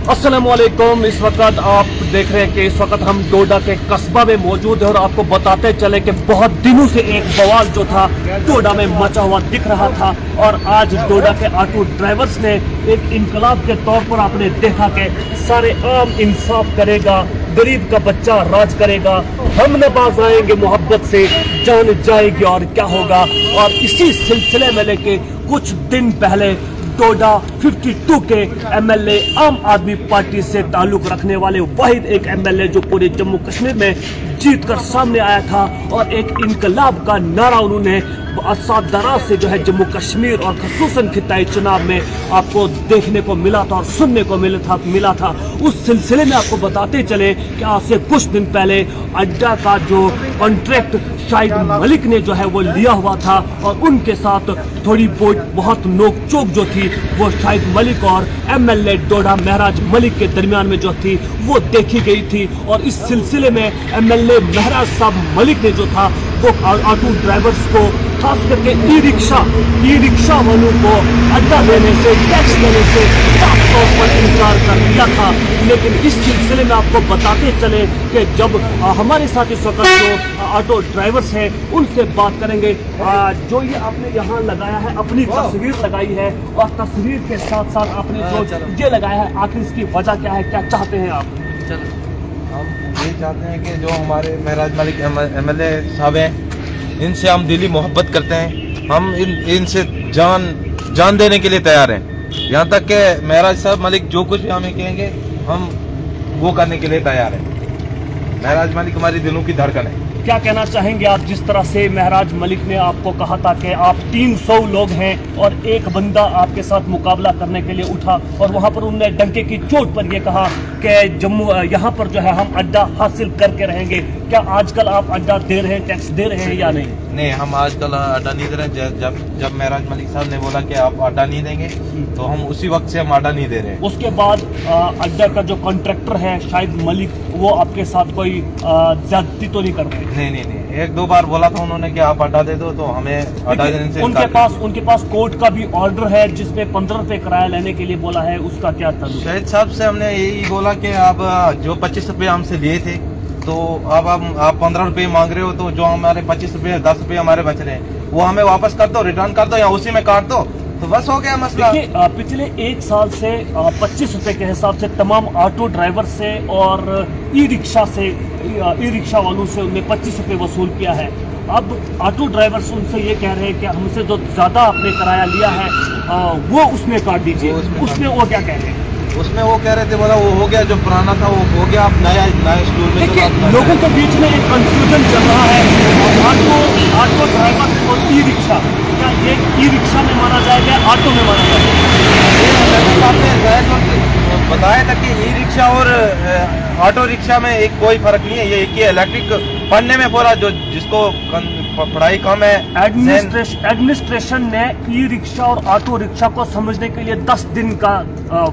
अस्सलामुअलैकुम। इस वक्त आप देख रहे हैं कि इस वक्त हम डोडा के कस्बा में मौजूद है और आपको बताते चले कि बहुत दिनों से एक बवाल जो था डोडा में मचा हुआ दिख रहा था और आज डोडा के ऑटो ड्राइवर्स ने एक इनकलाब के तौर पर आपने देखा कि सारे आम इंसाफ करेगा, गरीब का बच्चा राज करेगा, हम नवाज आएंगे मोहब्बत से, जान जाएगी और क्या होगा। और इसी सिलसिले में लेके कुछ दिन पहले डोडा 52 के एमएलए आम आदमी पार्टी से ताल्लुक रखने वाले वाहिद एक एमएलए जो पूरे जम्मू कश्मीर में जीतकर सामने आया था और एक इनकलाब का नारा उन्होंने असादराज से जो है जम्मू कश्मीर और खसूसन खिताई चुनाव में आपको देखने को मिला था और सुनने को मिला था। उस सिलसिले में आपको बताते चले कि आज से कुछ दिन पहले अड्डा का जो कॉन्ट्रैक्ट शाहिद मलिक ने जो है वो लिया हुआ था और उनके साथ थोड़ी बहुत नोकचोक जो थी वो शाहिद मलिक और एमएलए डोडा महराज मलिक के दरमियान में जो थी वो देखी गई थी। और इस सिलसिले में एमएलए महराज साहब मलिक ने जो था वो ऑटो ड्राइवर्स को खास करके ई रिक्शा वालों को अड्डा देने से, टैक्स देने से साफ तौर पर इनकार कर दिया था। लेकिन इस सिलसिले में आपको बताते चले कि जब हमारे साथ इस वक्त जो ऑटो ड्राइवर्स हैं उनसे बात करेंगे। जो ये आपने यहाँ लगाया है, अपनी तस्वीर लगाई है और तस्वीर के साथ साथ आपने जो ये लगाया है, आखिर इसकी वजह क्या है, क्या चाहते हैं आप? हम ये चाहते हैं कि जो हमारे महराज मलिक एमएलए साहब हैं, इनसे हम दिली मोहब्बत करते हैं। हम इनसे जान देने के लिए तैयार हैं। यहाँ तक कि महराज साहब मलिक जो कुछ भी हमें कहेंगे हम वो करने के लिए तैयार हैं। महराज मलिक हमारी दिलों की धड़कन है। क्या कहना चाहेंगे आप, जिस तरह से महराज मलिक ने आपको कहा था कि आप 300 लोग हैं और एक बंदा आपके साथ मुकाबला करने के लिए उठा और वहां पर उन्होंने डंके की चोट पर यह कहा कि जम्मू यहाँ पर जो है हम अड्डा हासिल करके रहेंगे। क्या आजकल आप अड्डा दे रहे हैं, टैक्स दे रहे हैं या नहीं? नहीं, हम आजकल अड्डा नहीं दे रहे हैं। जब महराज मलिक साहब ने बोला कि आप अड्डा नहीं देंगे तो हम उसी वक्त से हम अड्डा नहीं दे रहे हैं। उसके बाद अड्डा का जो कॉन्ट्रैक्टर है शाहिद मलिक, वो आपके साथ कोई ज्यादती तो नहीं कर रहे? नहीं, एक दो बार बोला था उन्होंने कि आप अड्डा दे दो तो हमें अड्डा देने से उनके पास कोर्ट का भी ऑर्डर है जिसमें 15 रुपए किराया लेने के लिए बोला है। उसका क्या था? शाहिद साहब से हमने यही बोला कि आप जो 25 रुपये हमसे लिए थे तो अब आप 15 रुपये मांग रहे हो, तो जो हमारे 25 रुपये 10 रुपये हमारे बच रहे हैं वो हमें वापस कर दो, रिटर्न कर दो या उसी में काट दो, तो बस हो गया मसला। देखिए, पिछले एक साल से 25 रुपए के हिसाब से तमाम ऑटो ड्राइवर से और ई रिक्शा वालों से उन्हें 25 रुपए वसूल किया है। अब ऑटो ड्राइवर्स उनसे ये कह रहे हैं कि हमसे जो ज्यादा आपने किराया लिया है वो उसमें काट दीजिए। उसमें वो क्या कह रहे हैं? उसमें वो कह रहे थे, बोला वो हो गया, जो पुराना था वो हो गया, अब नया स्कूल में। देखिए, लोगों के बीच में एक कंफ्यूजन चल रहा है। ऑटो ड्राइवर और ई रिक्शा, क्या ये ई रिक्शा में माना जाएगा, ऑटो में माना जाएगा? आपने बताया था कि ई रिक्शा और ऑटो रिक्शा में एक कोई फर्क नहीं है, ये एक ही इलेक्ट्रिक पढ़ने में बोला जो जिसको पढ़ाई कम है। एडमिनिस्ट्रेशन ने ई रिक्शा और ऑटो रिक्शा को समझने के लिए 10 दिन का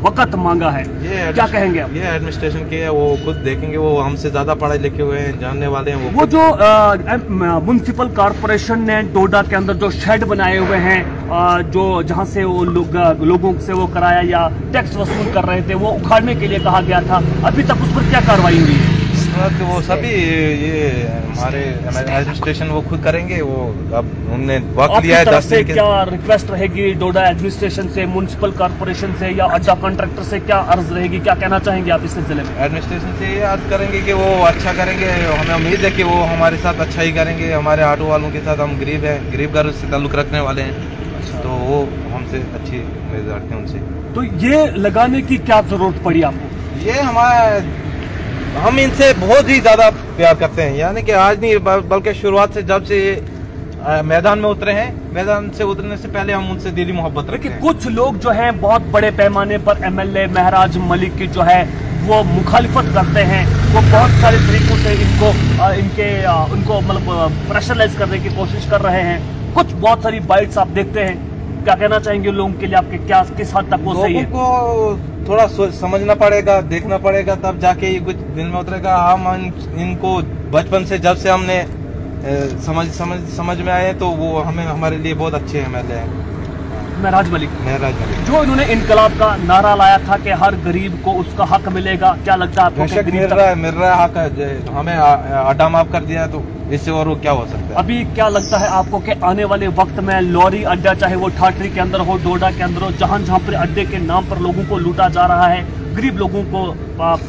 वक्त मांगा है। क्या कहेंगे आप? ये एडमिनिस्ट्रेशन के है, वो खुद देखेंगे, वो हमसे ज्यादा पढ़े लिखे हुए हैं, जानने वाले हैं। वो जो म्युनिसिपल कॉर्पोरेशन ने डोडा के अंदर जो शेड बनाए हुए हैं, जो जहां से वो लोगों से वो किराया या टैक्स वसूल कर रहे थे, वो उखाड़ने के लिए कहा गया था। अभी तक उस पर क्या कार्रवाई हुई है? तो वो सभी ये हमारे एडमिनिस्ट्रेशन वो खुद करेंगे। वो अब उन्होंने वक्त लिया है 10 दिन के। क्या रिक्वेस्ट रहेगी डोडा एडमिनिस्ट्रेशन से, म्युनिसिपल कॉर्पोरेशन से या अड्डा कॉन्ट्रैक्टर से, क्या अर्ज रहेगी? क्या कहना चाहेंगे आप इस सिलसिले में? एडमिनिस्ट्रेशन से ये अर्ज करेंगे कि वो अच्छा करेंगे। हमें उम्मीद है कि वो हमारे साथ अच्छा ही करेंगे। हमारे ऑटो वालों के साथ हम गरीब हैं, गरीब घर से ताल्लुक रखने वाले हैं, तो वो हमसे अच्छी उम्मीद रखते हैं उनसे। तो ये लगाने की क्या जरूरत पड़ी आपको? ये हम इनसे बहुत ही ज्यादा प्यार करते हैं, यानी कि आज नहीं बल्कि शुरुआत से, जब से मैदान में उतरे हैं, मैदान से उतरने से पहले हम उनसे दिली मोहब्बत रखते हैं। कुछ लोग जो हैं बहुत बड़े पैमाने पर एमएलए महराज मलिक की जो है वो मुखालिफत करते हैं। वो बहुत सारे तरीकों से उनको मतलब प्रेशराइज करने की कोशिश कर रहे हैं। कुछ बहुत सारी बाइट्स आप देखते हैं, क्या कहना चाहेंगे लोगों के लिए? आपके क्या किस हद तक वो सही है? थोड़ा समझना पड़ेगा, देखना पड़ेगा, तब जाके ये कुछ दिन में उतरेगा। हम इनको बचपन से, जब से हमने समझ में आए, तो वो हमें हमारे लिए बहुत अच्छे एमएलए हैं। महराज मलिक। महराज मलिक जो इन्होंने इनकलाब का नारा लाया था कि हर गरीब को उसका हक मिलेगा, क्या लगता है आपको? मिल रहा है हक, हमें आटा माफ कर दिया तो इससे और वो क्या हो सकता है? अभी क्या लगता है आपको कि आने वाले वक्त में लॉरी अड्डा, चाहे वो ठाठरी के अंदर हो, डोडा के अंदर हो, जहां पर अड्डे के नाम पर लोगों को लूटा जा रहा है, गरीब लोगों को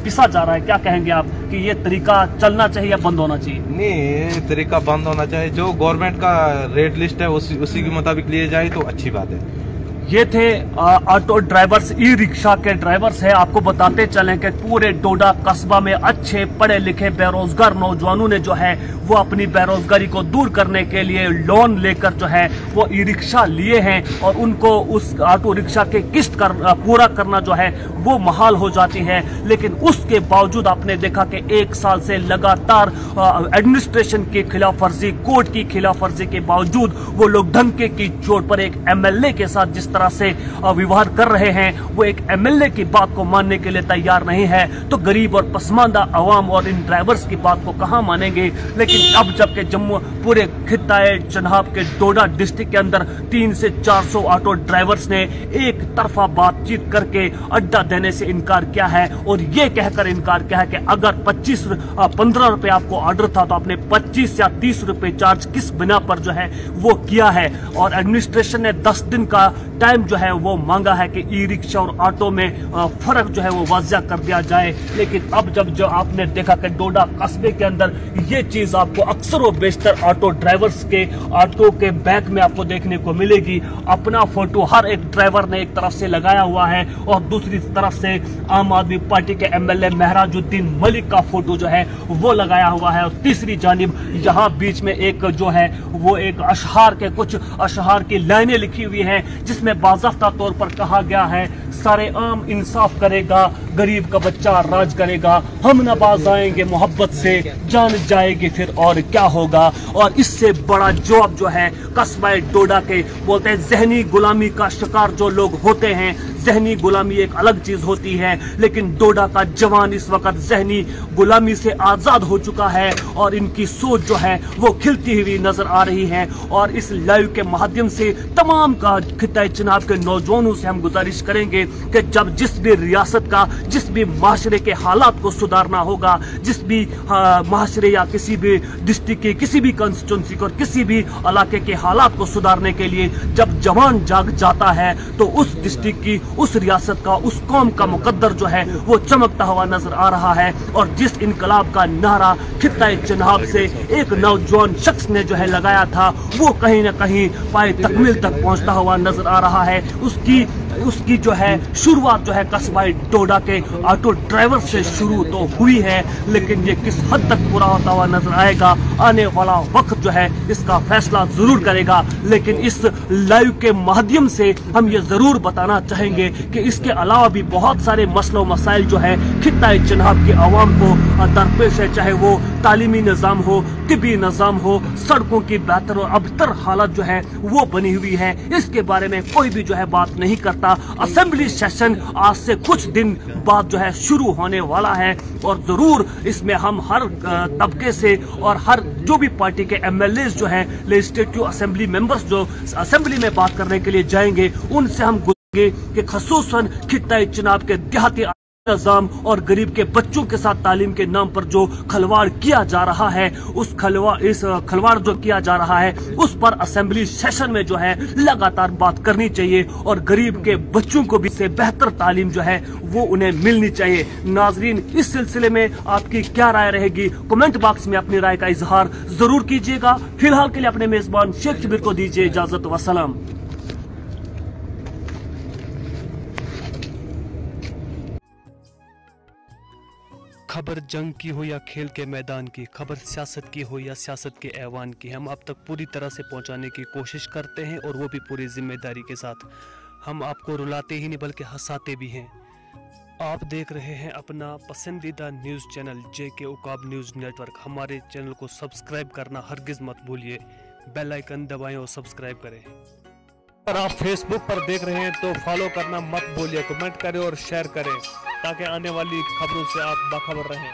पिसा जा रहा है, क्या कहेंगे आप कि ये तरीका चलना चाहिए या बंद होना चाहिए? नहीं, ये तरीका बंद होना चाहिए। जो गवर्नमेंट का रेट लिस्ट है उसी के मुताबिक लिए जाए तो अच्छी बात है। ये थे ऑटो ड्राइवर्स, ई रिक्शा के ड्राइवर्स हैं। आपको बताते चलें कि पूरे डोडा कस्बा में अच्छे पढ़े लिखे बेरोजगार नौजवानों ने जो है वो अपनी बेरोजगारी को दूर करने के लिए लोन लेकर जो है वो ई रिक्शा लिए हैं और उनको उस ऑटो रिक्शा के किस्त पूरा करना जो है वो महाल हो जाती है। लेकिन उसके बावजूद आपने देखा कि 1 साल से लगातार एडमिनिस्ट्रेशन की खिलाफ वर्जी, कोर्ट की खिलाफ वर्जी के बावजूद वो लोग धमके की चोट पर एक एमएलए के साथ जिस तरह से व्यवहार कर रहे हैं, वो एक एमएलए की बात को मानने के लिए तैयार नहीं है, तो गरीब और पसमानदा अवाम और इन ड्राइवर्स की बात को कहां मानेंगे। लेकिन अब जबकि जम्मू पूरे खित्ताए चनाब के डोडा डिस्ट्रिक्ट के अंदर 300 से 400 ऑटो ड्राइवर्स ने एक तरफा बातचीत करके अड्डा देने से इनकार किया है और ये कहकर इनकार किया है कि अगर 15 रुपए आपको ऑर्डर था तो आपने 25 या 30 रुपए चार्ज किस बिना पर जो है वो किया है। और एडमिनिस्ट्रेशन ने 10 दिन का टाइम जो है वो मांगा है कि ई रिक्शा और ऑटो में फर्क जो है वो वाज़ा कर दिया जाए। लेकिन अब जब जो आपने देखा कि डोडा कस्बे के अंदर ये चीज आपको अक्सर व बेशतर ऑटो ड्राइवर्स के ऑटो के बैक में आपको देखने को मिलेगी। अपना फोटो हर एक ड्राइवर ने एक तरफ से लगाया हुआ है और दूसरी तरफ से आम आदमी पार्टी के एमएलए महराजुद्दीन मलिक का फोटो जो है वो लगाया हुआ है। और तीसरी जानिब यहाँ बीच में एक जो है वो एक कुछ अशहार की लाइनें लिखी हुई हैं जिसमें बाज़ाफ्ता तौर पर कहा गया है, सारे आम इंसाफ करेगा, गरीब का बच्चा राज करेगा, हम नबाज आएंगे मोहब्बत से, जान जाएगी फिर और क्या होगा। और इससे बड़ा जवाब जो है कस्बा डोडा के बोलते हैं जहनी गुलामी का शिकार जो लोग होते हैं। जहनी गुलामी एक अलग चीज होती है, लेकिन डोडा का जवान इस वक्त जहनी गुलामी से आजाद हो चुका है और इनकी सोच जो है वो खिलती हुई नजर आ रही है। और इस लाइव के माध्यम से तमाम का खित्ता चनाब के नौजवानों से हम गुजारिश करेंगे कि जब जिस भी रियासत का, जिस भी माशरे के हालात को सुधारना होगा, जिस भी माशरे या किसी भी डिस्ट्रिक्ट के किसी भी कंस्टिट्यूंसी को, किसी भी इलाके के हालात को सुधारने के लिए जब जवान जाग जाता है तो उस डिस्ट्रिक्ट की, उस रियासत का, उस कौम का मुकद्दर जो है वो चमकता हुआ नजर आ रहा है। और जिस इनकलाब का नारा खित्ता चनाब से एक नौजवान शख्स ने जो है लगाया था वो कहीं ना कहीं पाए तकमील तक पहुंचता हुआ नजर आ रहा है। उसकी जो है शुरुआत जो है कस्बा डोडा के ऑटो ड्राइवर से शुरू तो हुई है, लेकिन ये किस हद तक पूरा होता हुआ नजर आएगा आने वाला वक्त जो है इसका फैसला जरूर करेगा। लेकिन इस लाइव के माध्यम से हम ये जरूर बताना चाहेंगे कि इसके अलावा भी बहुत सारे मसलों मसाइल जो है खित्ता चनाब की आवाम को दरपेश है, चाहे वो तालीमी निज़ाम हो, तिबी निज़ाम हो, सड़कों की बेहतर और अबतर हालत जो है वो बनी हुई है। इसके बारे में कोई भी जो है बात नहीं करता। असेंबली सेशन आज से कुछ दिन बाद जो है शुरू होने वाला है और जरूर इसमें हम हर तबके से और हर जो भी पार्टी के एमएलए जो हैं, लेजिस्लेटिव असेंबली मेंबर्स जो असेंबली में बात करने के लिए जाएंगे, उनसे हम गुजारेंगे कि खसूसन खित्ता चनाब के देहाती निज़ाम और गरीब के बच्चों के साथ तालीम के नाम पर जो खलवाड़ किया जा रहा है, इस खलवाड़ जो किया जा रहा है उस पर असेंबली सेशन में जो है लगातार बात करनी चाहिए और गरीब के बच्चों को भी से बेहतर तालीम जो है वो उन्हें मिलनी चाहिए। नाजरीन, इस सिलसिले में आपकी क्या राय रहेगी? कमेंट बॉक्स में अपनी राय का इजहार जरूर कीजिएगा। फिलहाल के लिए अपने मेजबान शेख शबीर को दीजिए इजाजत। वसलाम। खबर जंग की हो या खेल के मैदान की, खबर सियासत की हो या सियासत के ऐवान की, हम आप तक पूरी तरह से पहुंचाने की कोशिश करते हैं और वो भी पूरी जिम्मेदारी के साथ। हम आपको रुलाते ही नहीं बल्कि हंसाते भी हैं। आप देख रहे हैं अपना पसंदीदा news channel JK Uqab news network. हमारे चैनल को सब्सक्राइब करना हरगिज़ मत भूलिए, बेल आइकन दबाएं और सब्सक्राइब करें। अगर आप फेसबुक पर देख रहे हैं तो फॉलो करना मत भूलिए, कमेंट करें और शेयर करें ताकि आने वाली खबरों से आप बाखबर रहें।